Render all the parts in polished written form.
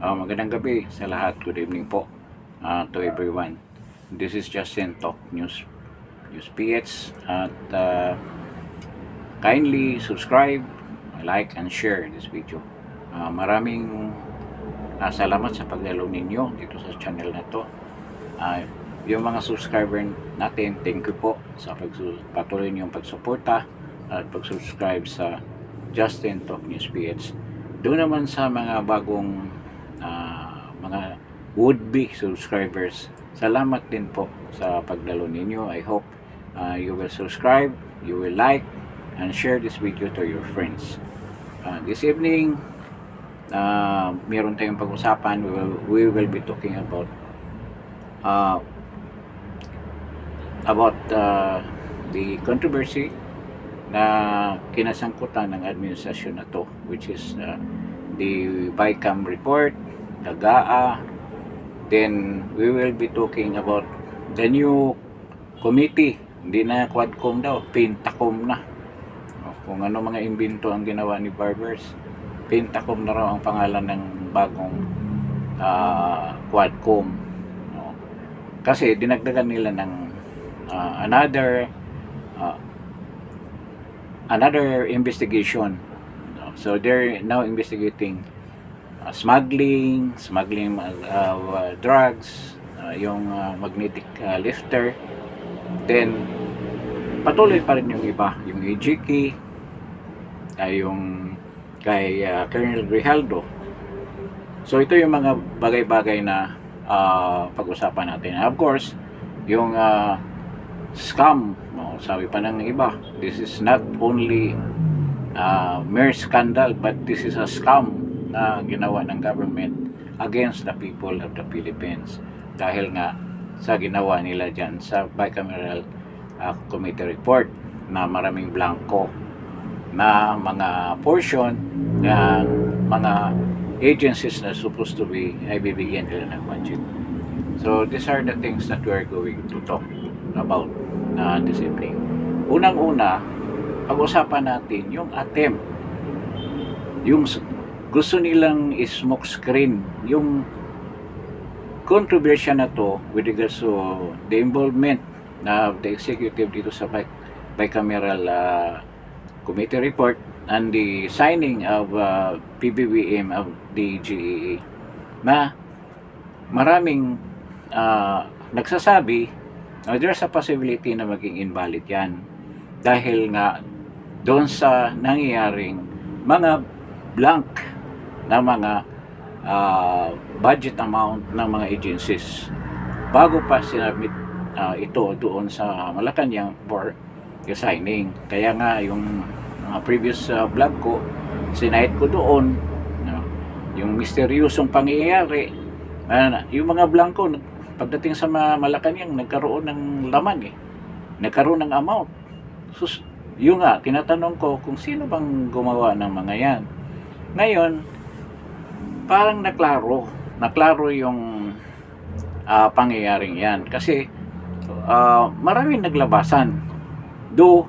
Magandang gabi sa lahat. Good evening po to everyone. This is Justin Talk News PH at kindly subscribe, like, and share this video. Maraming salamat sa pagdalo ninyo dito sa channel na to. Yung mga subscriber natin, thank you po sa patuloy niyong pagsuporta at pag-subscribe sa Justin Talk News PH. Doon naman sa mga bagong mga would-be subscribers, salamat din po sa pagdalo ninyo. I hope you will subscribe, you will like, and share this video to your friends. This evening, meron tayong pag-usapan. We will be talking about the controversy na kinasangkutan ng administrasyon na to, which is the BICAM report, the GAA. Then we will be talking about the new committee. Hindi na Quadcom daw, Pentacom na. Kung ano mga imbento ang ginawa ni Barbers, Pentacom na raw ang pangalan ng bagong Quadcom. Kasi dinagdagan nila ng another investigation. So they're now investigating smuggling drugs, yung magnetic lifter. Then patuloy pa rin yung iba, yung AGK, yung kay Colonel Grijaldo. So ito yung mga bagay-bagay na pag-usapan natin. Of course, yung scam, sabi pa ng iba, this is not only mere scandal, but this is a scam na ginawa ng government against the people of the Philippines, dahil nga sa ginawa nila dyan sa bicameral committee report na maraming blanco na mga portion ng mga agencies na supposed to be ay bibigyan nila ng budget. So these are the things that we are going to talk about this evening. Unang-una, pag-usapan natin yung attempt, yung gusto nilang smoke screen, yung controversy na to with regards to the involvement na the executive dito sa bicameral committee report and the signing of PBBM of the GAA, na maraming nagsasabi there's a possibility na maging invalid yan dahil nga doon sa nangyayaring mga blank na mga budget amount ng mga agencies bago pa sinabit ito doon sa Malacanang for signing. Kaya nga yung previous vlog ko, sinahid ko doon yung misteryosong pangyayari, yung mga blanco pagdating sa Malacanang nagkaroon ng laman nagkaroon ng amount. So, yun nga, tinatanong ko kung sino bang gumawa ng mga yan. Ngayon, parang naklaro yung pangyayaring yan. Kasi maraming naglabasan. Though,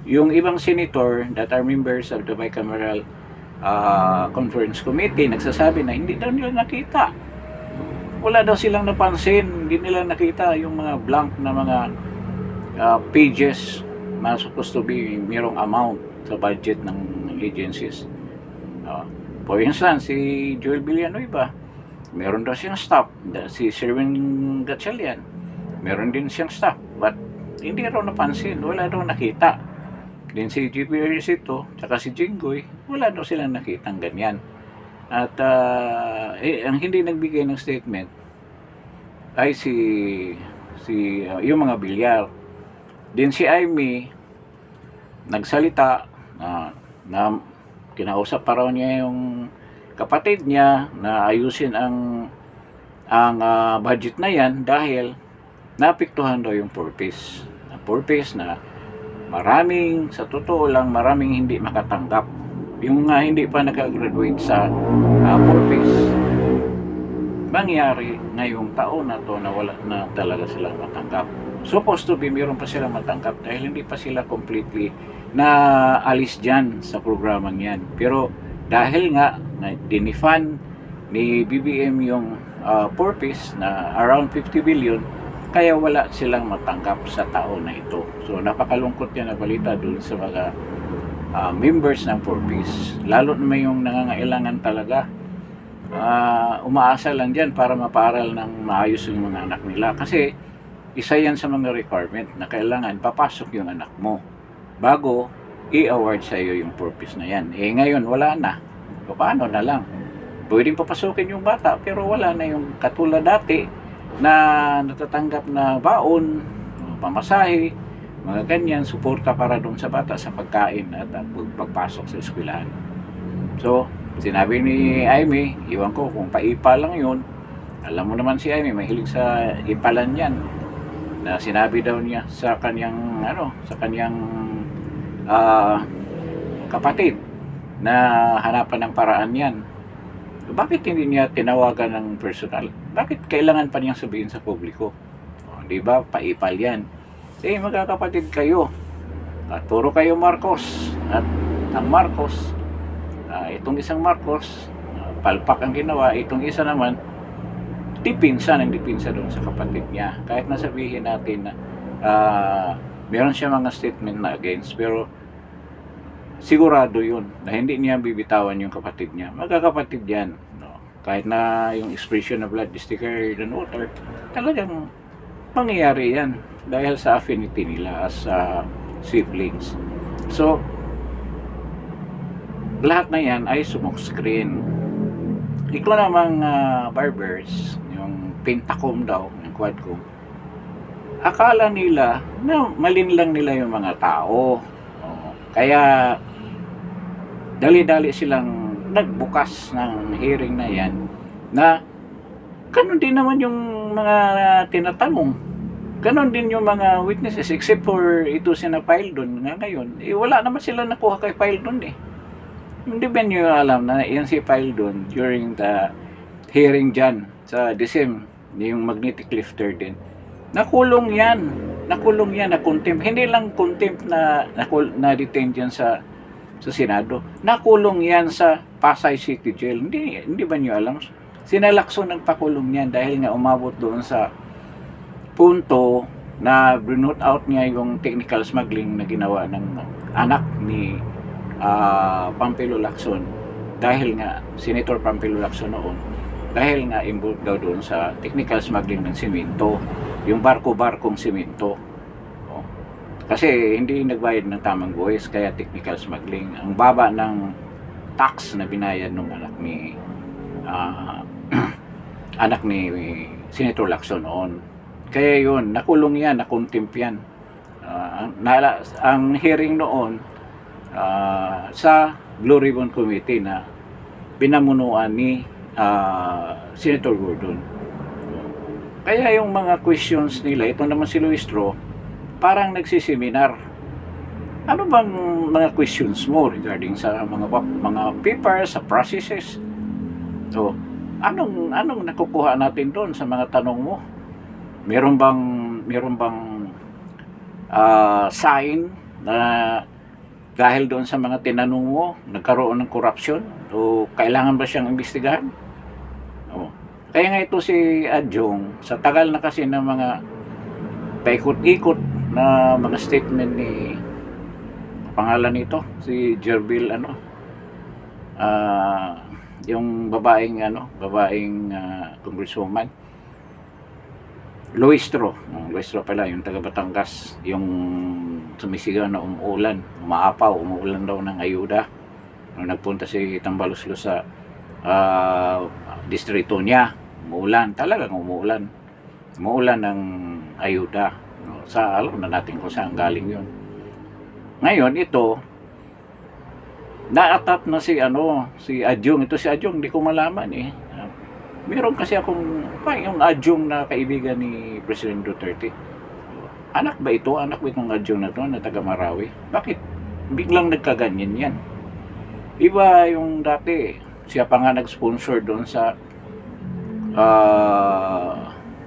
yung ibang senator that are members of the bicameral conference committee nagsasabi na hindi daw nila nakita. Wala daw silang napansin, hindi nila nakita yung mga blank na mga pages na supposed to be mayroong amount sa budget ng agencies. For instance, si Joel Villanueva, meron daw siyang staff. Si Sherwin Gatchalian, meron din siyang staff. But hindi raw napansin, wala daw nakita. Din si GP Ejercito, tsaka si Jinggoy, wala daw silang nakitang ganyan. At ang hindi nagbigay ng statement ay yung mga bilyar. Din si Amy nagsalita na kinausap pa raw niya yung kapatid niya na ayusin ang budget na yan dahil naapektuhan daw yung purpose na sa totoo lang maraming hindi makatanggap. Yung hindi pa nakagraduate sa purpose, mangyari ngayong taon na to na wala na talaga silang matanggap. Supposed to be meron pa silang matanggap dahil hindi pa sila completely na alis dyan sa programang yan. Pero dahil nga na dinifan ni BBM yung purpose na around 50 billion, kaya wala silang matanggap sa taon na ito. So napakalungkot yan na balita dun sa mga members ng purpose, lalo naman yung nangangailangan talaga. Umaasa lang dyan para maparal ng maayos yung mga anak nila, kasi isa yan sa mga requirement na kailangan papasok yung anak mo bago i-award sa iyo yung purpose na yan. Ngayon wala na, paano na lang? Pwedeng papasukin yung bata pero wala na yung katulad dati na natatanggap na baon, pamasahe, mga ganyan, suporta para doon sa bata sa pagkain at pagpasok sa eskwelahan. So sinabi ni Amy, iwan ko kung paipa lang yun, alam mo naman si Amy mahilig sa ipalan yan, na sinabi daw niya sa kanyang kapatid na hanapan ng paraan yan. Bakit hindi niya tinawagan ng personal? Bakit kailangan pa niyang sabihin sa publiko? Di ba, paipal yan. Magkakapatid kayo at puro kayo Marcos, at ang Marcos, itong isang Marcos, palpak ang ginawa, itong isa naman dipinsa doon sa kapatid niya. Kahit nasabihin natin na meron siya mga statement na against, pero sigurado yun na hindi niya bibitawan yung kapatid niya. Magkakapatid yan, no? Kahit na yung expression of blood is thicker than water, talagang mangyayari yan dahil sa affinity nila as siblings. So lahat na yan ay smoke-screen. Ikaw namang barbers, yung Pentacom daw, yung Quadcom, akala nila na malinlang nila yung mga tao. Kaya dali-dali silang nagbukas ng hearing na yan, na ganun din naman yung mga tinatanong, ganun din yung mga witnesses, except for ito sinapile doon nga ngayon, wala naman sila nakuha kay file doon eh. Hindi ba nyo alam na yan si file doon during the hearing dyan sa DSEM, yung magnetic lifter din, nakulong yan, na contempt, hindi lang contempt na detain yan sa Senado, nakulong yan sa Pasay City Jail. Hindi ba nyo alam? Sinalakso nagpakulong yan dahil nga umabot doon sa punto na binoot out niya yung technical smuggling na ginawa ng anak ni Pampilo Lacson, dahil nga Senator Pampilo Lacson noon, dahil nga involved daw doon sa technical smuggling ng simento, yung barko-barkong simento. Kasi hindi nagbayad ng tamang buwis, kaya technical smuggling. Ang baba ng tax na binayad ng anak ni Senator Lacson noon. Kaya yun, nakulong yan, nakontempt yan. Ang hearing noon sa Blue Ribbon Committee na binamunuan ni Senator Gordon. Kaya yung mga questions nila, ito naman si Luistro, parang nagsiseminar. Ano bang mga questions mo regarding sa mga papers, sa processes? So, anong nakukuha natin doon sa mga tanong mo? Meron bang sign na dahil doon sa mga tinanong mo, nagkaroon ng corruption? O kailangan ba siyang imbestigahan? Kaya nga ito si Adjong, sa tagal na kasi ng mga paikot-ikot na mga statement ni pangalan nito, si Jerbil yung babaeng congresswoman, Luistro pala, yung taga Batangas, yung sumisigaw na umuulan daw ng ayuda nung nagpunta si Tambaloslo sa distrito niya. Talagang umuulan ng ayuda. Alam na natin kung saan galing yun. Ngayon ito, na-atap na si Adjong. Ito si Adjong, hindi ko malaman eh. Meron kasi akong yung Adjong na kaibigan ni President Duterte. Anak ba itong Adjong na to na taga Marawi? Bakit biglang nagkaganyan yan? Iba yung dati, siya pa nga nag-sponsor doon sa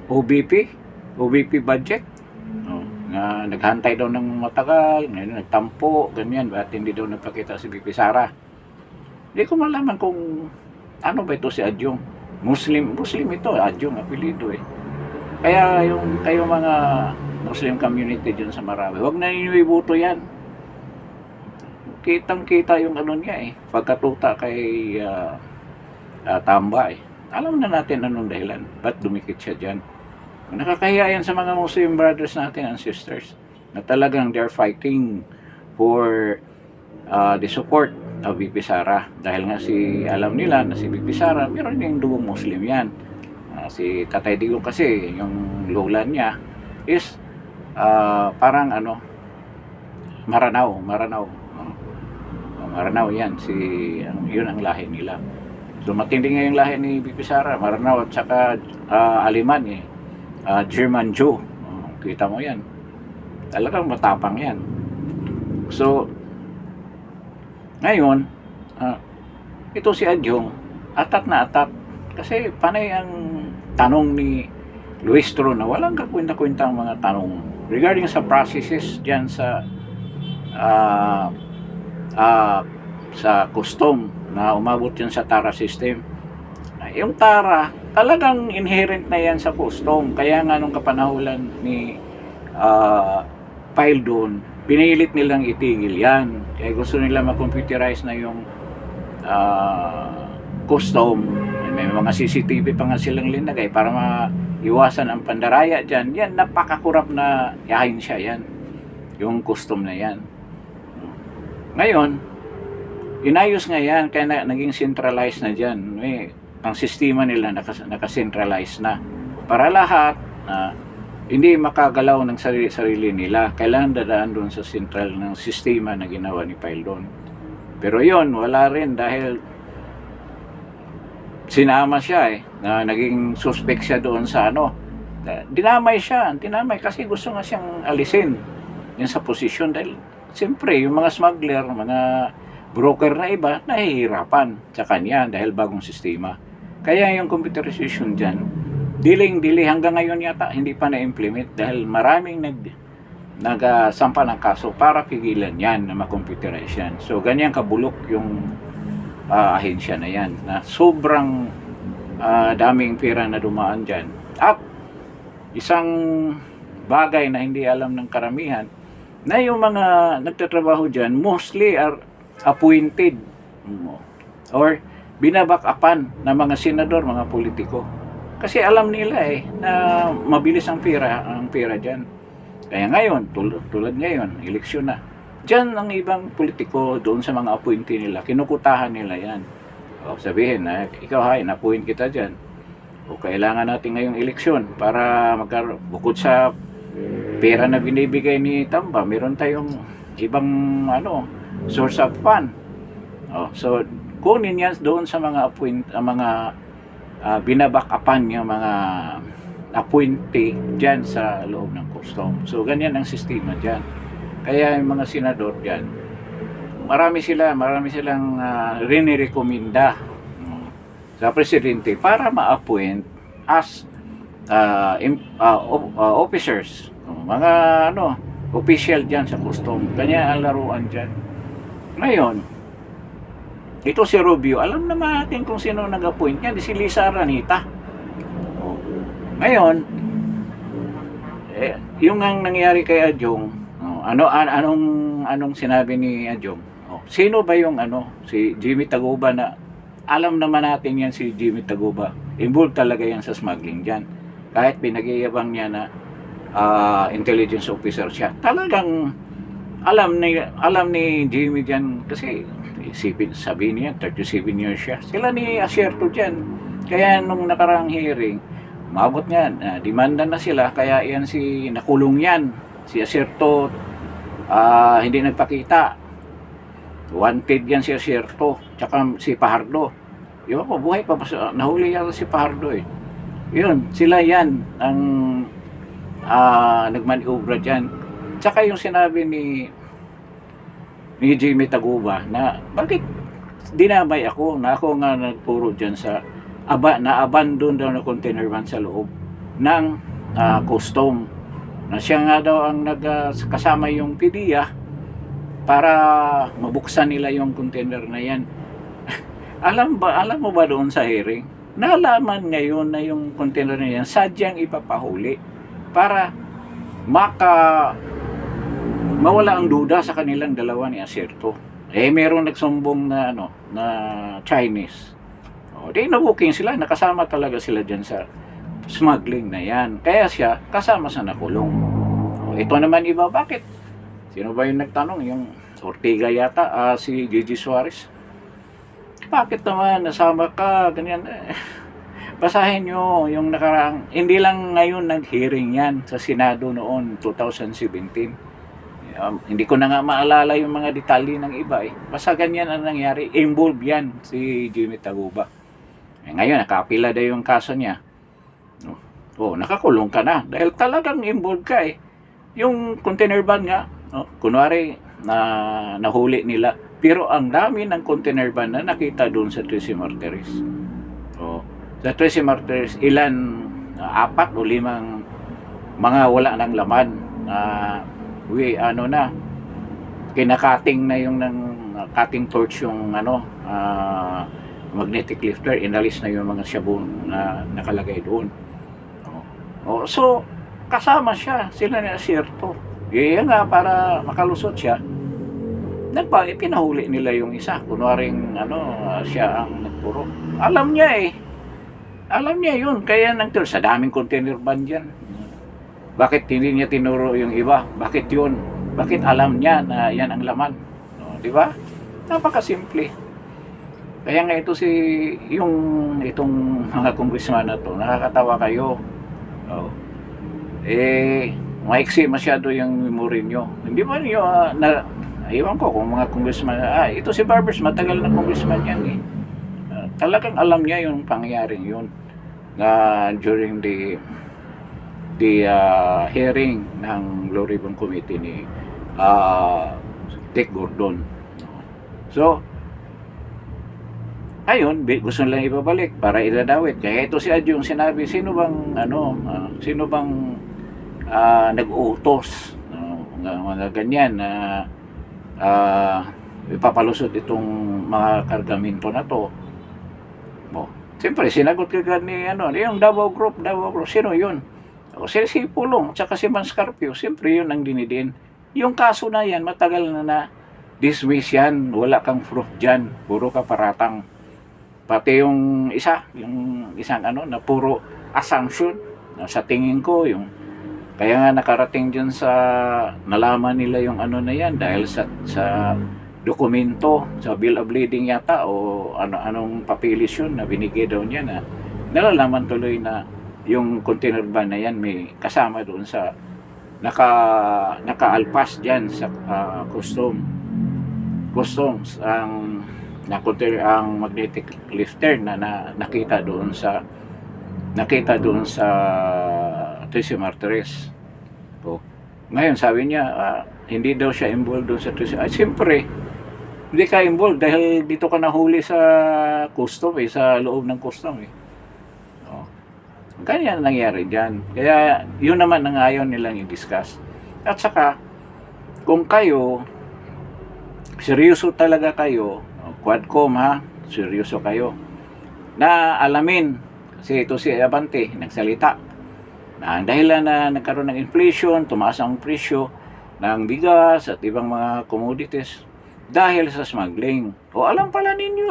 OBP budget. Na naghantay daw ng matagal, ngayon nagtampo, ganyan, at hindi daw nagpakita si BP Sara. Hindi ko malaman kung ano ba ito si Adyong? Muslim ito, Adyong apelido eh. Kaya yung kayo mga Muslim community dyan sa Marawi, wag na ninyo ibuto yan. Kitang-kita yung ano niya eh, pagkatuta kay Tamba eh. Alam na natin anong dahilan, ba't dumikit siya dyan. Nakakahiya yan sa mga Muslim brothers natin and sisters na talagang they're fighting for the support of VP Sara. Dahil nga alam nila na si VP Sara, meron yung dugong Muslim yan. Si Tatay Digong kasi, yung lola niya is parang Maranao yan. Yun ang lahi nila. So matindi nga yung lahi ni VP Sara, Maranao at saka Aliman eh. German Jew. Kita mo yan. Talagang matapang yan. So, ngayon, ito si Adyong, atat na atat. Kasi panay ang tanong ni Luis Toro na walang kakwenta-kwenta ang mga tanong regarding sa processes dyan sa custom na umabot yan sa TARA system. Yung TARA, talagang inherent na yan sa custom. Kaya nga nung kapanahulan ni Paildon, pinilit nilang itigil yan. Kaya gusto nila ma-computerize na yung custom. May mga CCTV pa nga silang linagay para maiwasan ang pandaraya dyan. Yan, napakakurap na yahin siya yan. Yung custom na yan. Ngayon, inayos nga yan, kaya naging centralized na dyan. Ang sistema nila nakacentralize na. Para lahat, hindi makagalaw ng sarili nila. Kailangan dadaan doon sa central ng sistema na ginawa ni Paildon. Pero yon wala rin dahil sinama siya na naging suspect siya doon sa dinamay kasi gusto nga siyang alisin yan sa posisyon dahil siyempre yung mga smuggler, mga broker na iba nahihirapan sa kanya dahil bagong sistema. Kaya yung computerization dyan diling-dili hanggang ngayon yata hindi pa na-implement dahil maraming nagsampa ng kaso para pigilan yan na ma-computerize yan. So ganyan kabulok yung ahensya na yan na sobrang daming pera na dumaan dyan. At isang bagay na hindi alam ng karamihan na yung mga nagtatrabaho dyan mostly are appointed or binabackupan ng mga senador, mga politiko. Kasi alam nila na mabilis ang pera dyan. Kaya ngayon, tulad ngayon, eleksyon na. Diyan ang ibang politiko doon sa mga appointee nila, kinukutahan nila yan. O sabihin na, ikaw na-appoint kita dyan. O kailangan natin ngayong eleksyon para bukod sa pera na binibigay ni Tamba, meron tayong ibang source of fund. So kunin yan doon sa mga binabackupan yung mga appointee dyan sa loob ng custom. So ganyan ang sistema dyan. Kaya yung mga senador dyan, marami silang rinirekomenda sa presidente para ma-appoint as officers, mga official dyan sa custom. Kanya ang laruan dyan. Ngayon, ito si Rubio, alam naman natin kung sino nag-appoint niya, si Lisa Aranita. Ngayon, yung ang nangyari kay Adyong, anong sinabi ni Adyong? Sino ba yung si Jimmy Taguba na alam naman natin yan si Jimmy Taguba. Involved talaga yan sa smuggling dyan. Kahit pinag-iabang niya na intelligence officer siya. Talagang alam ni Jimmy dyan kasi sabi niya 37 years siya. Sila ni Asierto dyan. Kaya nung nakaraang hearing, umabot nga, demanda na sila. Kaya yan nakulong yan. Si Asierto hindi nagpakita. Wanted yan si Asierto. Tsaka si Pajardo. Yung ako, buhay pa. Nahuli yan si Pajardo Yun, sila yan ang nagmaniobra dyan. Tsaka yung sinabi ni Jimmy Taguba na bakit dinamay ako na ako nga nagpuro dyan sa na-abandon daw na container van sa loob ng custom na siya nga daw ang kasama yung PDEA para mabuksan nila yung container na yan. Alam mo ba doon sa hearing, nalaman ngayon na yung container na yan sadyang ipapahuli para maka mawala ang duda sa kanilang dalawa ni Acerto. Merong nagsumbong na na Chinese. Di na-booking sila, nakasama talaga sila diyan sa smuggling na yan. Kaya siya kasama sa nakulong. Ito naman iba, bakit? Sino ba yung nagtanong? Yung Ortega yata, si Gigi Suarez. Bakit naman nasama ka? Ganyan. Basahin nyo yung nakaraang, hindi lang ngayon nag-hearing yan sa Senado noon, 2017. Hindi ko na nga maalala yung mga detalye ng iba eh. Basta ganyan ang nangyari. Involved yan si Jimmy Taguba. Ngayon, nakapila na yung kaso niya. Nakakulong ka na. Dahil talagang involved ka eh. Yung container van nga, kunwari, nahuli nila. Pero ang dami ng container van na nakita doon sa 13 Martires. Sa 13 Martires, ilan, 4 o 5 mga wala ng laman. Kinakating na yung ng cutting torch yung magnetic lifter, inalis na yung mga sabon na nakalagay doon. So kasama sila ni Acerto. Yan nga, para makalusot siya, pinahuli nila yung isa. Kunwaring siya ang nagpuro. Alam niya yun, kaya sa daming container van dyan. Bakit hindi niya tinuro yung iba? Bakit yun? Bakit alam niya na yan ang laman? Di ba? Napakasimple. Kaya nga itong mga congressman na to, nakakatawa kayo. Maiksi masyado yung memory nyo. Hindi ba niyo iwan ko kung mga congressman, ito si Barbers, matagal na congressman yan eh. Talagang alam niya yung pangyaring yun during the hearing ng Blue Ribbon Committee ni Dick Gordon. So, ayun, gusto nilang ibabalik para idadawit. Kaya ito si Adjo yung sinabi, sino bang nag-uutos, mga ganyan na ipapalusot itong mga kargamento na to. Siyempre, sinagot kagad ni yung Davao Group, sino yun? Si Pulong, tsaka si Manscarpio, siyempre yun ang dinidiin. Yung kaso na yan, matagal na dismiss yan, wala kang proof dyan, puro kaparatang. Pati yung isang na puro assumption, sa tingin ko, kaya nga nakarating dyan nalaman nila yung na yan, dahil sa dokumento, sa bill of lading yata, o anong papilis yun na binigay daw niya, na nalalaman tuloy na yung container van na yan may kasama doon sa nakaalpas dyan sa customs ang magnetic lifter na nakita doon sa 13 Martires. Ngayon sabi niya hindi daw siya involved doon sa 13. Siyempre hindi ka involved dahil dito ka nahuli sa custom sa loob ng custom Ganyan nangyari dyan. Kaya yun naman ang ayaw nilang i-discuss. At saka, kung kayo, seryoso talaga kayo, Quadcom seryoso kayo, na alamin, kasi ito si Abante, nagsalita, na dahil na nagkaroon ng inflation, tumaas ang presyo ng bigas at ibang mga commodities, dahil sa smuggling. Alam pala ninyo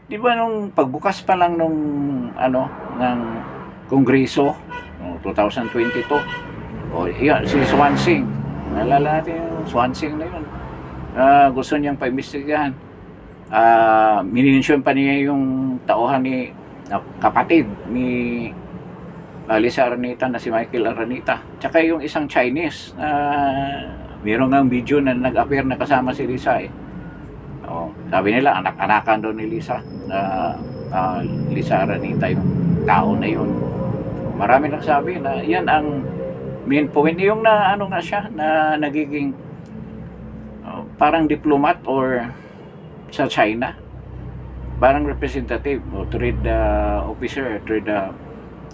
di ba nung pagbukas pa lang ng Kongreso, 2022. Yan, si Swansing. Nalala natin yung Swansing na yun. Gusto niyang paimbestigahan. Minensyon pa niya yung tauhan ni kapatid ni Lisa Aranita na si Michael Aranita. Tsaka yung isang Chinese. Meron nga video na nag-appear na kasama si Lisa sabi nila, anak-anakan doon ni Lisa. Lisa Aranita yung tao na yun. Marami nagsabi na yan ang main point. Yung na nga siya, na nagiging parang diplomat or sa China, parang representative o trade officer, trade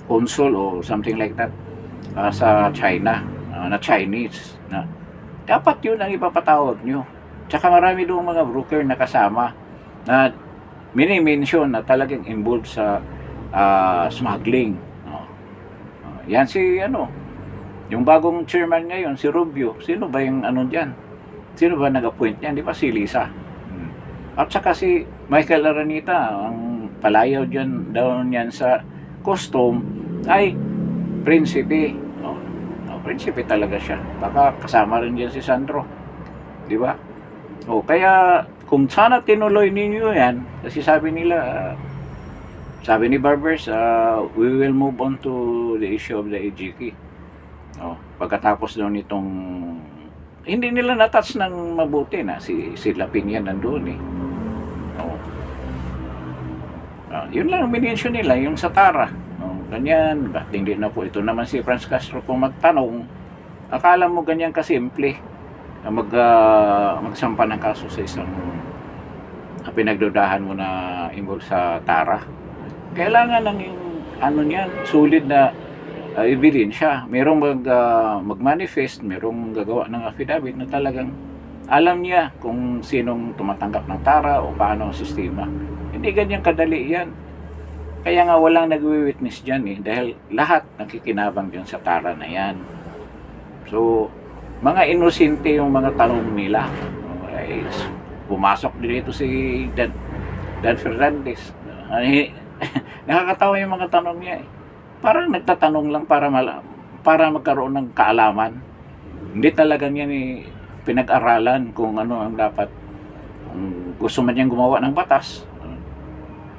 consul o something like that sa China, na Chinese na dapat yun ang ipapatawag nyo. Tsaka marami doong mga broker na kasama na mini-mention na talagang involved sa smuggling. Yan si yung bagong chairman ngayon, si Rubio. Sino ba yung diyan? Sino ba nag-appoint niyan? Di ba si Lisa? At saka si Michael Aranita, ang palayaw dyan daw niyan sa custom ay prinsipe. Prinsipe talaga siya. Baka kasama rin diyan si Sandro. Di ba? Kaya kung sana tinuloy ninyo yan, kasi sabi nila, sabi ni Barbers, we will move on to the issue of the EJK. Pagkatapos daw nitong, hindi nila natouch ng mabuti na si Lapin yan nandoon eh. Yun lang ang minensyon nila, yung sa Tara. Ganyan, hindi na po ito naman si Franz Castro kung magtanong. Akala mo ganyan kasimple magsampa ng kaso sa isang pinagdudahan mo na involved sa Tara. Kailangan ng niyan, sulit na ebidensya. Merong mag-manifest, merong gagawa ng affidavit na talagang alam niya kung sinong tumatanggap ng Tara o paano ang sistema. Hindi ganyan kadali yan. Kaya nga walang nagwi-witness dyan dahil lahat nakikinabang dyan sa Tara na yan. So, mga inosente yung mga tanong nila. Pumasok din ito si Dan Fernandez. Nakakatawa yung mga tanong niya Parang nagtatanong lang para magkaroon ng kaalaman. Hindi talaga niya pinag-aralan kung ano ang dapat. Kung gusto man niyang gumawa ng batas,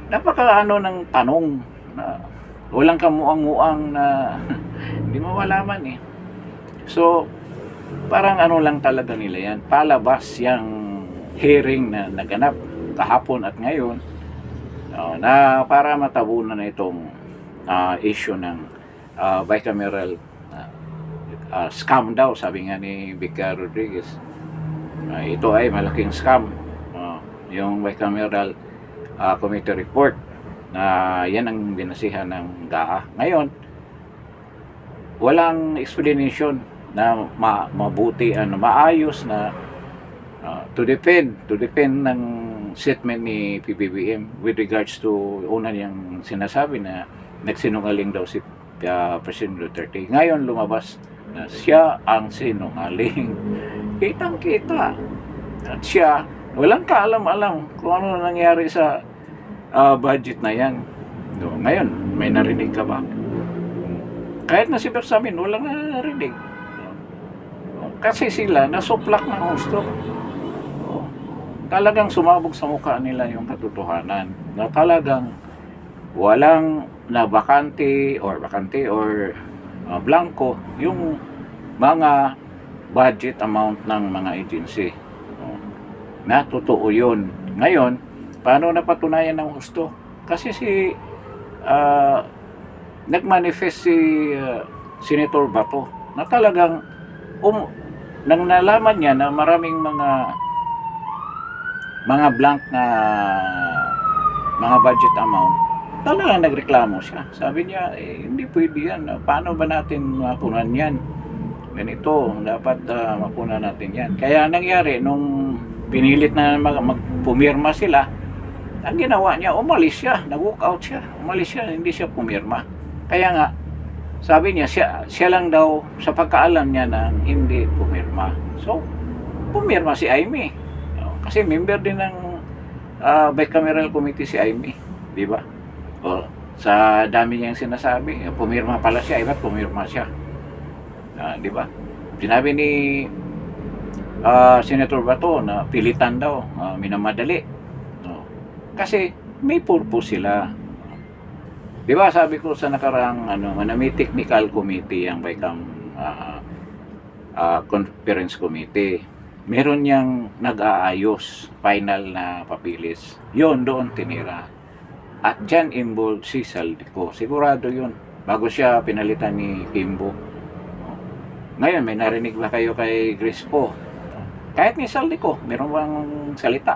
napaka ng tanong na walang kamuang-muang na hindi mo malaman So, parang lang talaga nila yan. Palabas yung hearing na naganap kahapon at ngayon na para matabunan na itong issue ng bicameral scam daw, sabi nga ni Vica Rodriguez. Ito ay malaking scam. Yung bicameral committee report na yan ang binasihan ng GAA. Ngayon, walang explanation na mabuti, maayos na to defend ng statement ni PBBM with regards to una niyang sinasabi na nagsinungaling daw si President Duterte. Ngayon lumabas na siya ang sinungaling. Kitang-kita. At siya, walang kaalam-alam kung ano nangyari sa budget na yan. Ngayon, may narinig ka ba? Kahit na si Bersamin, walang narinig. Kasi sila nasuplak ng gusto. Talagang sumabog sa mukha nila yung katotohanan na talagang walang na bakante or blanco yung mga budget amount ng mga agency. Na totoo yun. Ngayon, paano napatunayan ng gusto? Kasi nagmanifest si Senator Bato na talagang nang nalaman niya na maraming mga blank na mga budget amount, talagang nagreklamo siya. Sabi niya, hindi pwede yan. Paano ba natin mapunan yan? Ganito, dapat mapunan natin yan. Kaya nangyari, nung pinilit na magpumirma sila, ang ginawa niya, umalis siya, nag-walk out siya, umalis siya, hindi siya pumirma. Kaya nga, sabi niya, siya lang daw, sa pagkaalam niya na hindi pumirma. So, pumirma si Amy. Kasi member din ng bicameral committee si Amy, di ba? Sa dami niyang sinasabi, pumirma pala siya, iba't pumirma siya. Di ba? Sinabi ni Senator Bato na pilitan daw, minamadali. Kasi may purpose sila. Di ba sabi ko sa nakaraang may technical committee ang BICAM conference committee. Meron niyang nag-aayos, final na papilis. Yun, doon tinira. At dyan involved si Saldico. Sigurado yun. Bago siya pinalitan ni Kimbo. Ngayon, may narinig ba kayo kay Crispo? Kahit ni Saldico, meron bang salita?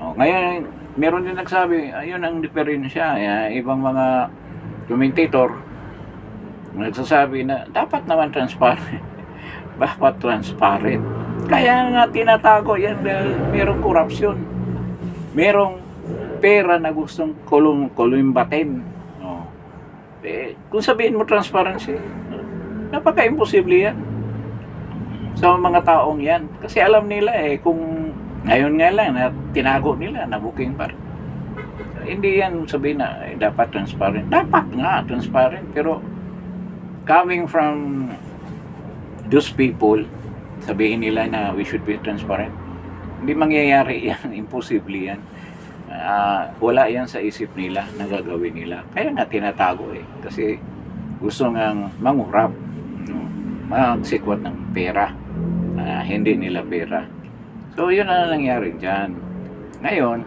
Ngayon, meron din nagsabi, ayun ang diferensya. Ibang mga commentator nagsasabi na dapat naman transparent. Dapat transparent. Kaya nga tinatago yan dahil merong korupsyon. Merong pera na gustong kulumbatin. Oh. Kung sabihin mo transparency, napaka-imposible yan sa mga taong yan. Kasi alam nila kung ngayon nga lang na tinago nila na booking pa. Hindi yan sabihin na dapat transparent. Dapat nga transparent, pero coming from those people, sabihin nila na we should be transparent, hindi mangyayari yan. Imposible yan. Wala yan sa isip nila na gagawin nila. Kaya nga tinatago kasi gusto ngang mangurap, magsikwat ng pera, hindi nila pera. So yun na nangyari dyan. Ngayon,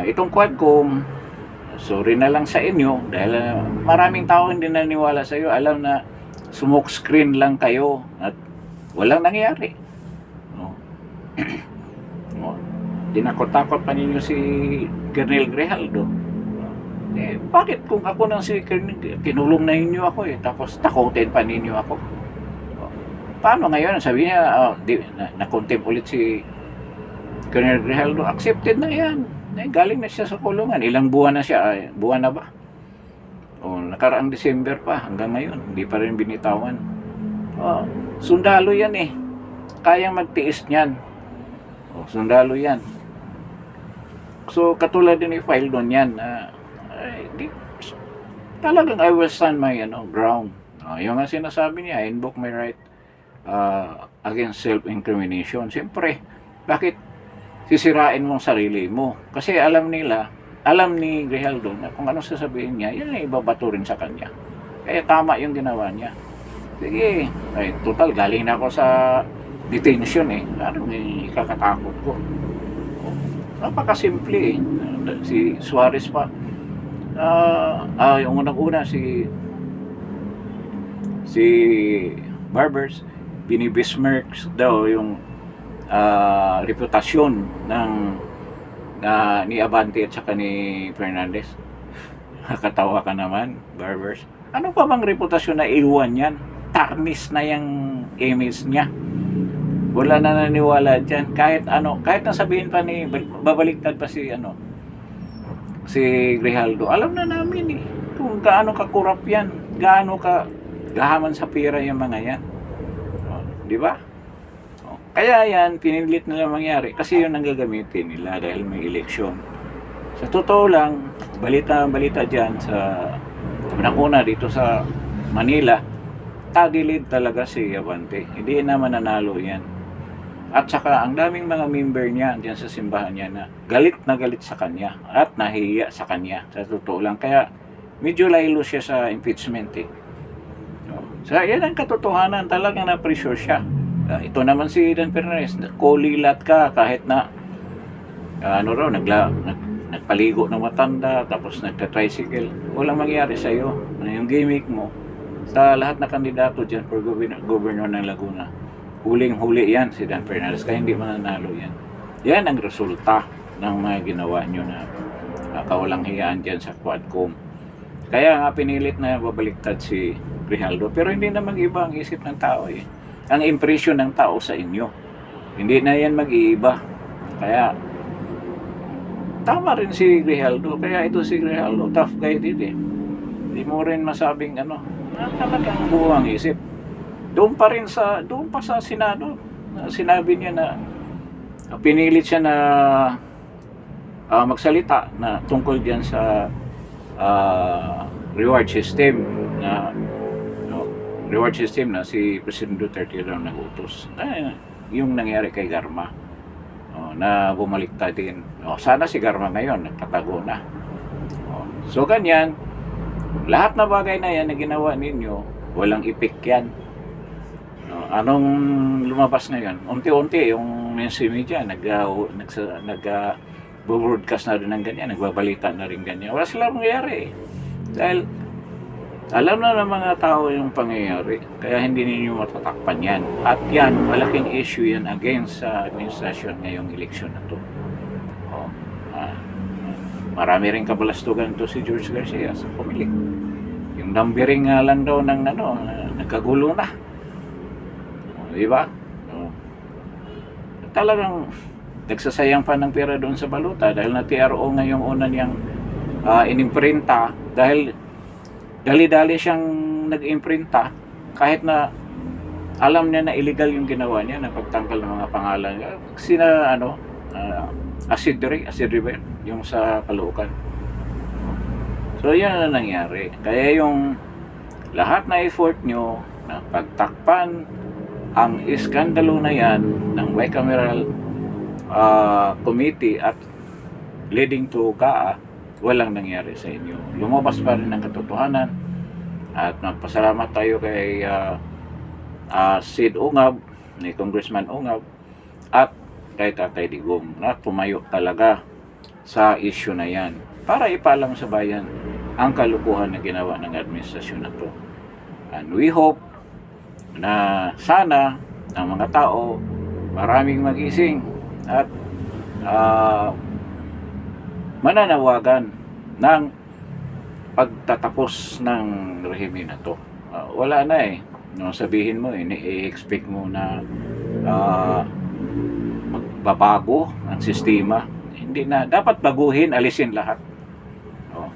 itong Quadcom, sorry na lang sa inyo dahil maraming tao hindi naniwala sa iyo. Alam na smoke screen lang kayo at walang nangyari. Dinakot-takot pa ninyo si Colonel Grijaldo. Bakit kung ako nang si Colonel, kinulong na ninyo ako tapos takotin pa ninyo ako? Paano ngayon? Sabi niya, na-contempt ulit si Colonel Grijaldo. Accepted na yan. Galing na siya sa kulungan. Ilang buwan na siya? Buwan na ba? Nakaraang December pa. Hanggang ngayon. Hindi pa rin binitawan. Sundalo yan Kayang magtiis niyan. Sundalo yan. So, katulad din i-file doon yan. Talagang I will stand my ground. Yung nga sinasabi niya, I invoke my right against self-incrimination. Siyempre, bakit sisirain mo ang sarili mo? Kasi alam ni Grijaldo na kung ano sasabihin niya, yun ay ibabato rin sa kanya. Kaya tama yung ginawa niya. Sige, total, galing na ako sa detention Anong ikakatakot ko? Napakasimple Si Suarez pa. Yung unang-una si Barbers, binibismirks daw yung reputasyon ng ni Abante at saka ni Fernandez. Nakatawa ka naman, Barbers. Ano pa bang reputasyon na iwan yan? Tarnish na yung image niya. Wala na naniwala dyan. Kahit na sabihin pa babaliktad pa si Grijaldo. Alam na namin kung gaano ka kurap yan. Gaano ka gahaman sa pera yung mga yan. Di ba? Kaya yan, pinilit nila mangyari. Kasi yun ang gagamitin nila dahil may eleksyon. Sa totoo lang, balita dyan sa unang-una dito sa Manila, tagilid talaga si Abante. Hindi na mananalo yan. At saka ang daming mga member niya diyan sa simbahan niya na galit sa kanya at nahihiya sa kanya. Sa totoo lang. Kaya medyo laylo siya sa impeachment So yan ang katotohanan. Talagang na-pressure siya. Ito naman si Dan Fernandez, kulilat ka kahit na nagpaligo ng matanda tapos nagta-tricycle. Walang mangyari sa iyo. Yung gimmick mo sa lahat na kandidato diyan for governor ng Laguna. Huling-huli yan si Dan Fernandez, kaya hindi mananalo yan. Yan ang resulta ng mga ginawa nyo na kawalang hiyaan dyan sa Quadcom. Kaya nga pinilit na babaliktad si Grijaldo, pero hindi na mag-iba ang isip ng tao Ang impression ng tao sa inyo. Hindi na yan mag-iiba. Kaya tama rin si Grijaldo. Kaya ito si Grijaldo, tough guy din Hindi mo rin masabing talagang buwang isip. Doon pa sa Senado, sinabi niya na pinilit siya na magsalita na tungkol diyan sa reward system na si President Duterte daw nagutos. Yung nangyari kay Garma na bumaliktad din. Sana si Garma ngayon nagtatago na. So ganyan, lahat na bagay na yan na ginawa ninyo, walang ipik yan. Anong lumabas ngayon? Unti-unti yung mainstream media nag-broadcast na rin ng ganyan, nagbabalita na rin ganyan. Wala silang mangyayari dahil alam na ng mga tao yung pangyayari, kaya hindi ninyo matatakpan yan. At yan, malaking issue yan against sa administration ngayong eleksyon na to. Marami rin kabalastugan to si George Garcia sa Comelec. Yung numbering nga lang daw ng nagkagulo na. Di ba? Talagang nagsasayang pa ng pera doon sa baluta dahil na TRO nga yung una niyang inimprinta, dahil dali-dali siyang nag-imprinta kahit na alam niya na illegal yung ginawa niya na pagtanggal ng mga pangalan. Sina acid ba yun? Yung sa Caloocan. So yan na nangyari. Kaya yung lahat na effort nyo na pagtakpan ang iskandalo na yan ng bicameral committee at leading to GAA, walang nangyari sa inyo. Lumabas pa rin ang katotohanan at nagpasalamat tayo kay Sid Ungab, ni Congressman Ungab at kay Tatay Digong na tumayo talaga sa issue na yan para ipaalam sa bayan ang kalukuhan na ginawa ng administrasyon na to. And we hope na sana ang mga tao maraming magising at mananawagan ng pagtatapos ng rehime na to. Wala na eh. No, sabihin mo, i-expect mo na magbabago ang sistema. Hindi na. Dapat baguhin, alisin lahat. No?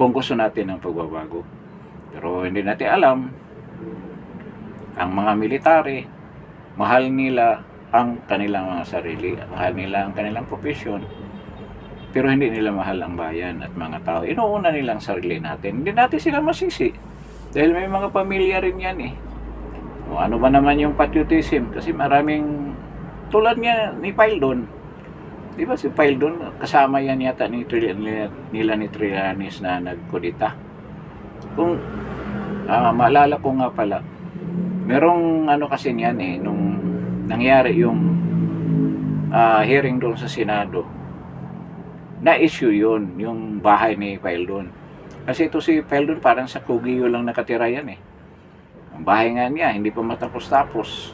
Kung gusto natin ng pagbabago. Pero hindi natin alam, ang mga military, mahal nila ang kanilang mga sarili, mahal nila ang kanilang profesyon, pero hindi nila mahal ang bayan at mga tao. Inuuna nilang sarili natin. Hindi natin sila masisi. Dahil may mga pamilya rin yan eh. O ano ba naman yung patriotism? Kasi maraming, tulad niya ni Paildon. Di ba si Paildon, kasama yan yata nila ni Trillanes na nagkudita. Kung maalala ko nga pala, merong ano kasi niyan eh, nung nangyari yung hearing doon sa Senado, na-issue yun, yung bahay ni Paildon. Kasi ito si Paildon parang sa Cugio lang nakatira yan eh. Ang bahay nga niya, hindi pa matapos-tapos.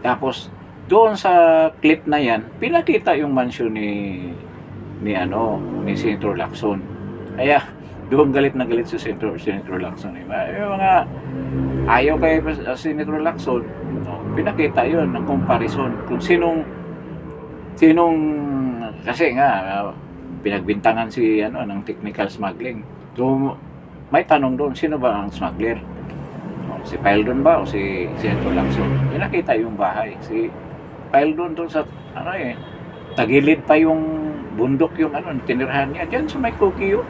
Tapos, doon sa clip na yan, pinakita yung mansion ni Senator Lacson. Kaya, doon galit na galit si Senator Lacson. Yung mga ayaw kay Senator Lacson, pinakita yun ng comparison kung sinong kasi nga pinagbintangan si ng technical smuggling. So may tanong doon, sino ba ang smuggler? Si Paildon ba o si Senator Lacson? Pinakita yung bahay. Si Paildon doon sa tagilid pa yung bundok yung tinirhan niya diyan sa may Cugio.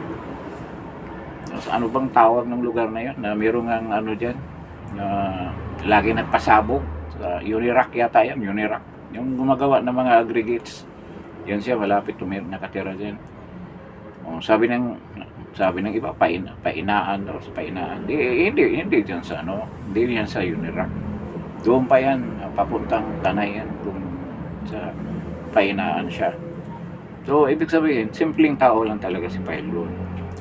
So, ano bang tawag ng lugar na yun? Na mayroong ang diyan lagi nagpasabog sa Unirac yata yan, Unirac. Yung gumagawa ng mga aggregates. Yan siya, malapit nakatira dyan. Sabi ng iba, painaan daw, sa painaan. Hindi dyan sa hindi yan sa Unirac. Doon pa yan, papuntang Tanay yan, kung sa painaan siya. So, ibig sabihin, simpleng tao lang talaga si Paildon.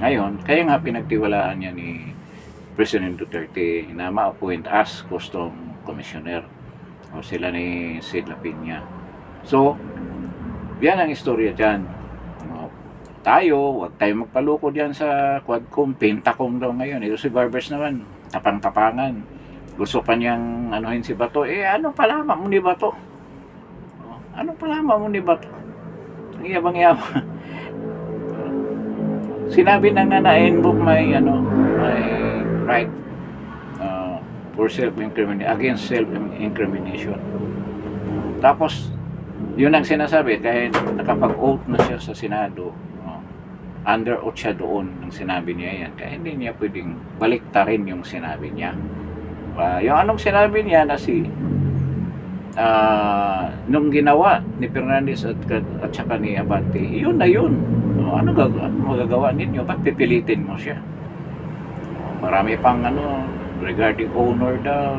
Ngayon, kaya nga pinagtiwalaan niya ni President Duterte na ma-appoint as custom commissioner o sila ni Sid Lapina. So, yan ang istorya dyan. Tayo, wag tayo magpaloko dyan sa Quadcom, Pentacom daw ngayon. Ito si Barbers naman, tapang-tapangan. Gusto pa niyang anuhin si Bato. Ano palama mo ni Bato? Ano palama mo ni Bato? Ang yabang-yabang. Sinabi na nga na invoke may right for self-incrimination, against self-incrimination. Tapos, yun ang sinasabi, kahit nakapag-oath na siya sa Senado, under oath siya doon ang sinabi niya yan. Kaya hindi niya pwedeng baliktarin yung sinabi niya. Yung anong sinabi niya na nung ginawa ni Fernandez at saka ni Abante, yun na yun. Ano magagawa ninyo? Ba't pipilitin mo siya? Marami pang regarding honor daw,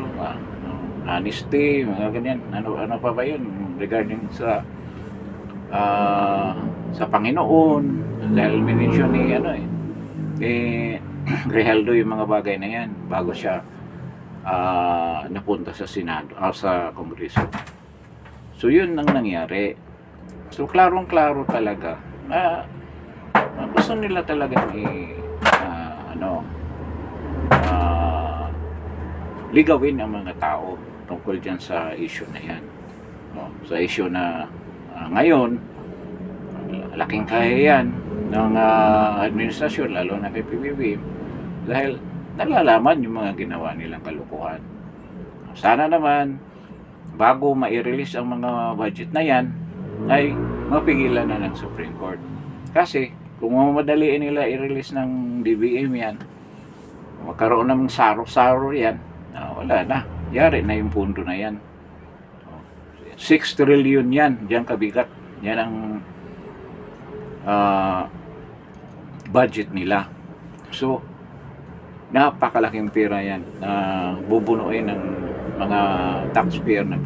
honesty, mga ganyan. Ano pa ba yun? Regarding sa Panginoon, dahil minensyon ni Grijaldo yung mga bagay na yan bago siya napunta sa Senado, sa Kongreso. So yun ang nangyari. So klarong-klaro talaga na gusto nila talaga ligawin ang mga tao tungkol dyan sa issue na yan. sa issue na ngayon, laking kahihiyan ng administrasyon, lalo na kay PBBM, dahil nalalaman yung mga ginawa nilang kalukuhan. Sana naman, bago ma-release ang mga budget na yan, ay mapigilan na ng Supreme Court. Kasi, kung mamadaliin nila i-release ng DBM yan, magkaroon ng saro-saro yan, wala na. Yari na yung pundo na yan. 6 trillion yan, diyan kabigat. Yan ang budget nila. So, napakalaking pera yan na bubunuin ng mga taxpayer ng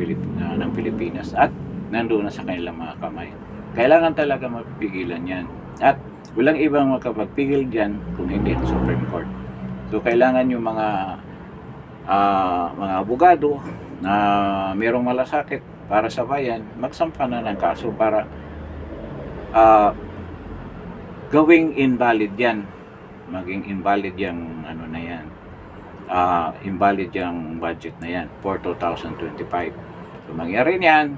Pilipinas at nandoon na sa kanilang mga kamay. Kailangan talaga mapigilan yan. At walang ibang makapagpigil dyan kung hindi ang Supreme Court. So, kailangan yung mga abogado na mayroong malasakit para sa bayan, magsampa na ng kaso para gawing invalid yan. Maging invalid yung na yan. Invalid yung budget na yan for 2025. So, mangyari niyan,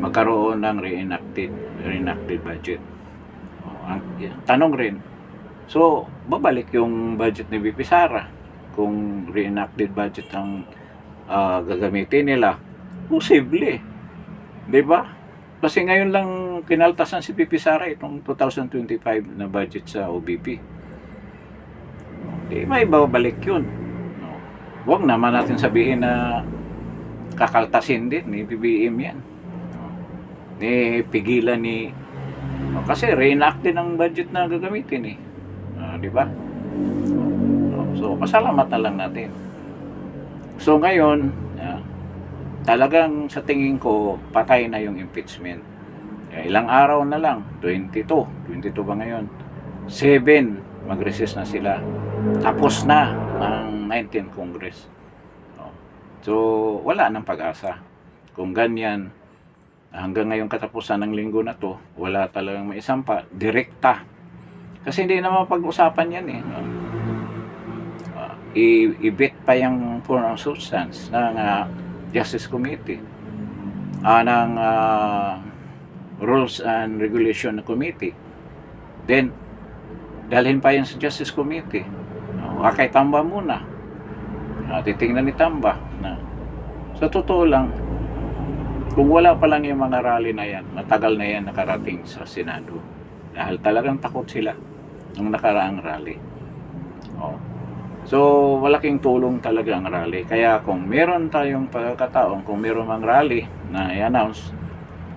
magkaroon ng reenacted budget. Ang tanong rin, so, babalik yung budget ni VP Sara kung reenacted budget ang gagamitin nila. Posible. Diba? Kasi ngayon lang kinaltasan si VP Sara itong 2025 na budget sa OBP. May babalik yun. Huwag naman natin sabihin na kakaltasin din ni BBM yan. Pigilan ni kasi reenact din ang budget na gagamitin di ba? So pasalamat na lang natin. So ngayon talagang sa tingin ko patay na yung impeachment. Ilang araw na lang, 22 ba ngayon? 7 mag-recess na sila. Tapos na ang 19th Congress. So wala nang pag-asa. Kung ganyan hanggang ngayong katapusan ng linggo na to, wala talagang maisampa, direkta. Kasi hindi naman pag-usapan yan i-bit pa yung form of substance ng Justice Committee, ng Rules and Regulation Committee. Then, dalhin pa yan sa Justice Committee. Kay Tamba muna. Titingnan ni Tamba na sa totoo lang, kung wala pa lang yung mga rally na yan, matagal na yan nakarating sa Senado. Dahil talagang takot sila nung nakaraang rally. So, malaking tulong talaga ang rally. Kaya kung meron tayong pagkakataon, kung meron mang rally na i-announce,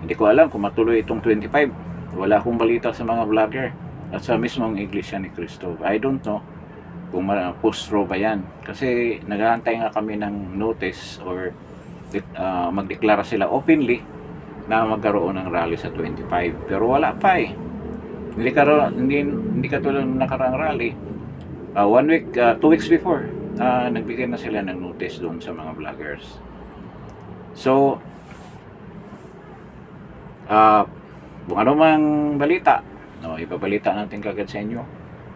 hindi ko alam kung matuloy itong 25. Wala akong balita sa mga vlogger at sa mismong Iglesia ni Cristo. I don't know kung post-row ba yan. Kasi naghahantay nga kami ng notice or magdeklara sila openly na magkaroon ng rally sa 25. Pero wala pa Hindi katulad ng nakaraang rally. 1 week, 2 weeks before, nagbigay na sila ng notice doon sa mga vloggers. So, kung ano mang balita, ipabalita natin kagad sa inyo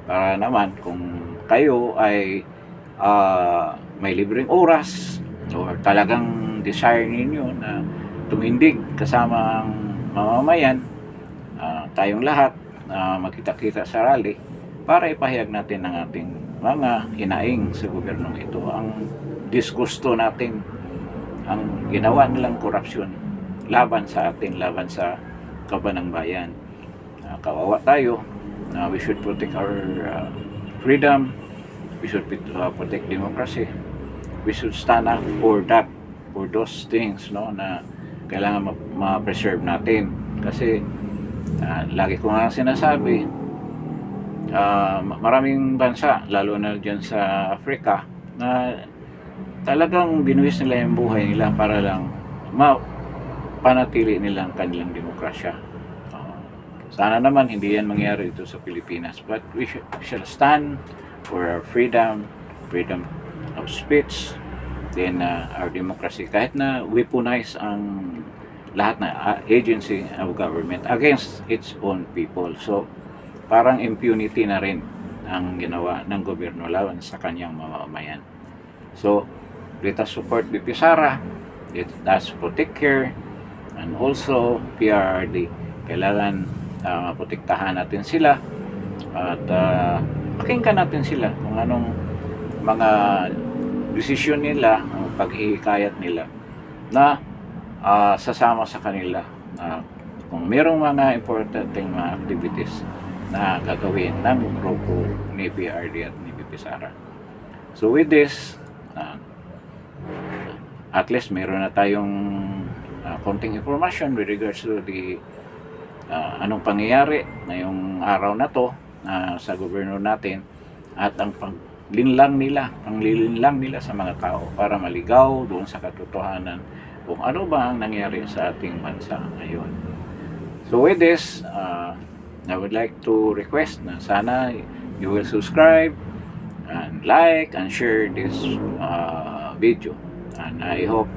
para naman kung kayo ay may libreng oras or talagang desire ninyo na tumindig kasama ang mamamayan, tayong lahat magkita-kita sa rally para ipahayag natin ang ating mga hinaing sa gobyernong ito, ang disgusto natin, ang ginawa nilang korupsyon laban sa atin, laban sa kaban ng bayan. Kawawa tayo. We should protect our freedom. We should protect democracy. We should stand up for that, for those things na kailangan ma-preserve natin. Kasi lagi ko nga sinasabi, maraming bansa, lalo na dyan sa Africa, na talagang binuwis nila yung buhay nila para lang panatili nilang kanilang demokrasya. Sana naman hindi yan mangyari dito sa Pilipinas, but we shall stand for our freedom of speech, then our democracy, kahit na weaponize ang lahat na agency of government against its own people. So parang impunity na rin ang ginawa ng gobyerno laban sa kanyang mamamayan. So let us support VP Sara. That's protect care, and also PRRD. Kailangan protektahan natin sila at pakinggan natin sila kung anong mga desisyon nila, ang paghihikayat nila na sasama sa kanila. Kung merong mga importanteng mga activities na gagawin ng grupo ni PRD at ni VP Sara. So with this, at least meron na tayong konting information with regards to the anong pangyayari ngayong araw na to sa gobyerno natin at ang panglilinlang nila sa mga tao para maligaw doon sa katotohanan kung ano ba ang nangyari sa ating bansa ngayon. So with this, I would like to request na sana you will subscribe and like and share this video, and I hope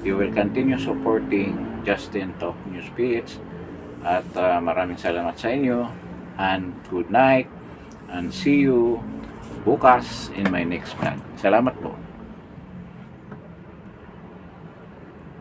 you will continue supporting Justin Talk News PH. At maraming salamat sa inyo, and good night, and see you bukas in my next vlog. Salamat po.